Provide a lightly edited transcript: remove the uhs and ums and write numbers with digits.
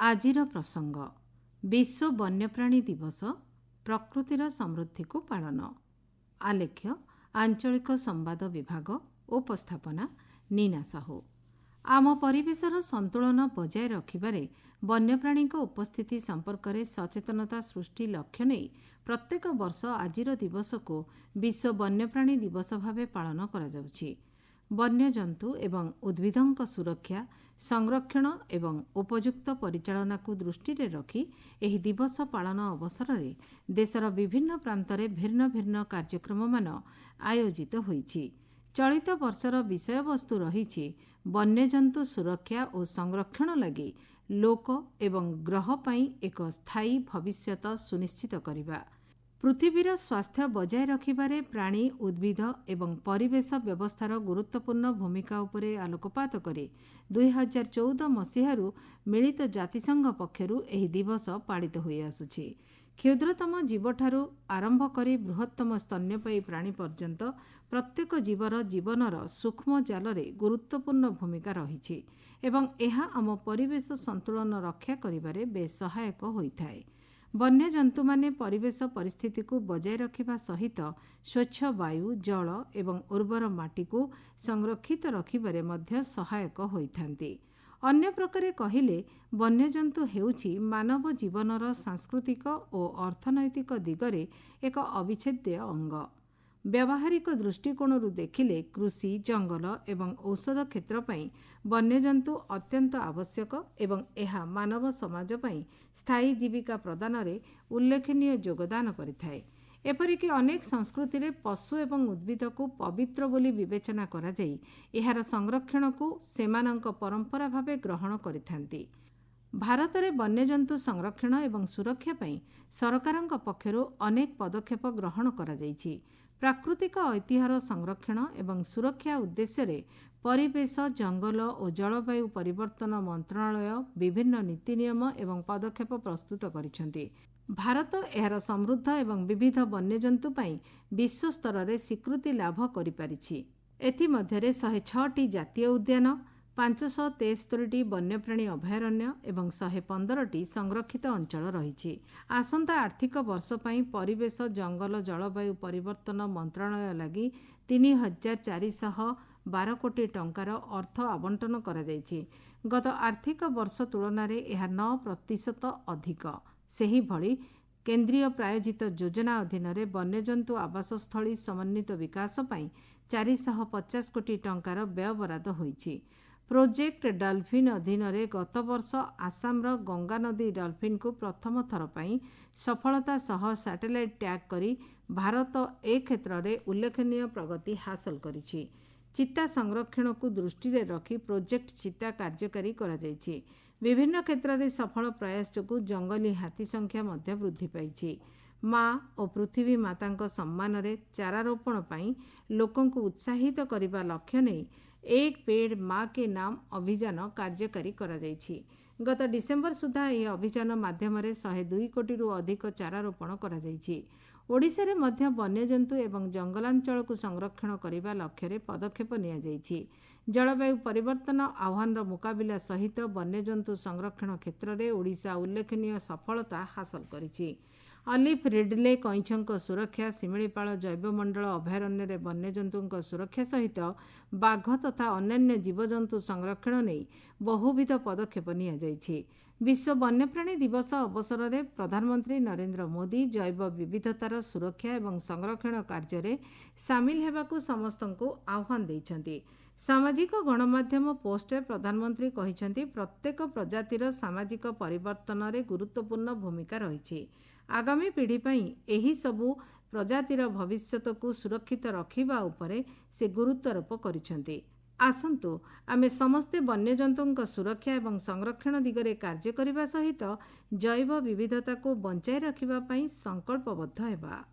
आजिर प्रसंग विश्व वन्यप्राणी दिवस प्रकृतिर समृद्धि को पालन। आलेख्य आंचलिक संवाद विभाग। उपस्थापना नीना साहू। आम परिवेशर संतुलन बजाय रखिबारे वन्यप्राणी उपस्थिति संपर्क में सचेतनता सृष्टि लक्ष्य नहीं प्रत्येक वर्ष आजिर दिवस को विश्व वन्यप्राणी दिवस भाव पालन करा जाउछि। वन्यजंतु एवं उद्भिदों सुरक्षा संरक्षण एवं उपयुक्त परिचालना को दृष्टि रे रखी एही दिवस पालन अवसर में देशर विभिन्न प्रांतरे भिन्न भिन्न कार्यक्रम मान आयोजित होईछि। चलित वर्षर विषय वस्तु रही वन्यजंतु सुरक्षा और संरक्षण लगी लोक एवं ग्रह पई एक स्थायी भविष्यत सुनिश्चित करिबा। पृथ्वीर स्वास्थ्य बजाय रखिबारे प्राणी उद्भिद एवं परिवेश व्यवस्थार गुरुत्वपूर्ण भूमिका उपरे आलोकपात करे 2014 मसीहारू मिलित जातिसंघ पक्षरु एही दिवस पालित होई आसुछि। क्षुद्रतम जीवठारू आरंभ करी बृहत्तम स्तन्यपायी प्राणी पर्यंत प्रत्येक जीवर जीवनर सूक्ष्म जालरे गुरुत्वपूर्ण भूमिका रहिछि एवं एहा आम परिवेश संतुलन रक्षा करिबारे बेस सहायक होइथाय। वन्यजंतु माने परिवेश परिस्थिति को बजाय रखिबा सहित स्वच्छ वायु जल एवं उर्वर माटी को संरक्षित रखिबारे मध्य सहायक होइथांती। अन्य प्रकारे कहिले वन्यजंतु हेउछि मानव जीवनर सांस्कृतिक और अर्थनैतिक दिगरे एक अविच्छेद्य अंग। व्यावहारिक दृष्टिकोण देखिले कृषि जंगल एवं औषध क्षेत्र पई वन्यजंतु अत्यंत आवश्यक एवं एहा मानव समाज पई स्थायी जीविका प्रदान रे उल्लेखनीय योगदान करिथाय। एपरिक अनेक संस्कृति रे पशु एवं उद्भिद को पवित्र बोली विवेचना करा जाई एहार संरक्षण को सेमानंक परंपरा भावे ग्रहण करिथांती। भारत में वन्यजंतु संरक्षण एवं सुरक्षा पई सरकारंक पक्षरु अनेक पदक्षेप ग्रहण करा जाईछि। प्राकृतिक ऐतिह्यर संरक्षण एवं सुरक्षा उद्देश्य परिवेश जंगल और जलवायु परिवर्तन मंत्रणालय विभिन्न नीति नियम एवं पदक्षेप प्रस्तुत करिसेंति। भारत एहार समृद्ध एवं विविध वन्यजंतु पई विश्व स्तर में स्वीकृति लाभ करि पारिछि। एथि मध्यरे 106टी जातीय उद्यान 573टी वन्यप्राणी अभयारण्य एवं 115टी संरक्षित अंचल रही। आसंता आर्थिक वर्ष पई परिवेश जंगल जलवायु परिवर्तन मंत्रालय लगी 3412 कोटी टंकार अर्थ आवंटन करा जायछि। गत आर्थिक वर्ष तुलन में यह 9% अधिक। सेही भली केंद्रीय प्रायोजित योजना अधीन वन्यजंतु आवासस्थली समन्वित विकास पई 450 कोटी टंकार व्यय बराद होईछि। प्रोजेक्ट डॉल्फिन अधीन गत वर्ष आसामर गंगा नदी डॉल्फिन को प्रथम थर पई सफलता सह सैटेलाइट टैग करी भारत ए क्षेत्र में उल्लेखनीय प्रगति हासिल करिछि। चिता संरक्षण को दृष्टि रे रखी प्रोजेक्ट चिता कार्यकारी करा जायछि। विभिन्न क्षेत्र में सफल प्रयास जो जंगली हाथी संख्या मध्य वृद्धि पाइछि। माँ और पृथ्वी माता सम्मान रे चारारोपण पई लोकों को उत्साहित करने लक्ष्य नहीं एक पेड़ माँ के नाम अभियान कार्यकारी करा जायछि। गत डिसेम्बर सुधा यह अभियान माध्यम 102 कोटी रु अधिक चारारोपण करा जायछि। ओडिशा रे मध्य वन्यजंतु एवं जंगलांचल को संरक्षण करने लक्ष्य पदक्षेप निया जायछि। जलवायु परिवर्तन आह्वान मुकाबिला सहित वन्यजंतु संरक्षण क्षेत्र में ओडिशा उल्लेखनीय सफलता हासिल करिछि। अलिफ रिडले कईछक सुरक्षा शिमिलीपाल जैवमंडल अभयारण्य वन्यजंतु सुरक्षा सहित बाघ तथा अन्य जीवजंतु संरक्षण नहीं बहुविध पदक्षेप निया जायछि। विश्व वन्यप्राणी दिवस अवसर में प्रधानमंत्री नरेंद्र मोदी जैव विविधतार सुरक्षा एवं संरक्षण कार्य में सामिल हेबाकु समस्तंकु आह्वान दैछन्ति। सामाजिक गणमाध्यम पोस्ट प्रधानमंत्री कहिसेंति प्रत्येक प्रजातिर सामाजिक परिवर्तन रे गुरुत्वपूर्ण भूमिका रही। आगामी पीढ़ी पई एही सबु प्रजातिर भविष्यत को सुरक्षित रखिबा उपरे से गुरुत्वारोप करिसेंति। आसंतु आमे समस्ते वन्यजंतुଙ୍କ सुरक्षा एवं संरक्षण दिगरे कार्य करिबा सहित जैव विविधता को बंचाई रखिबा पई संकल्पबद्ध हेबा।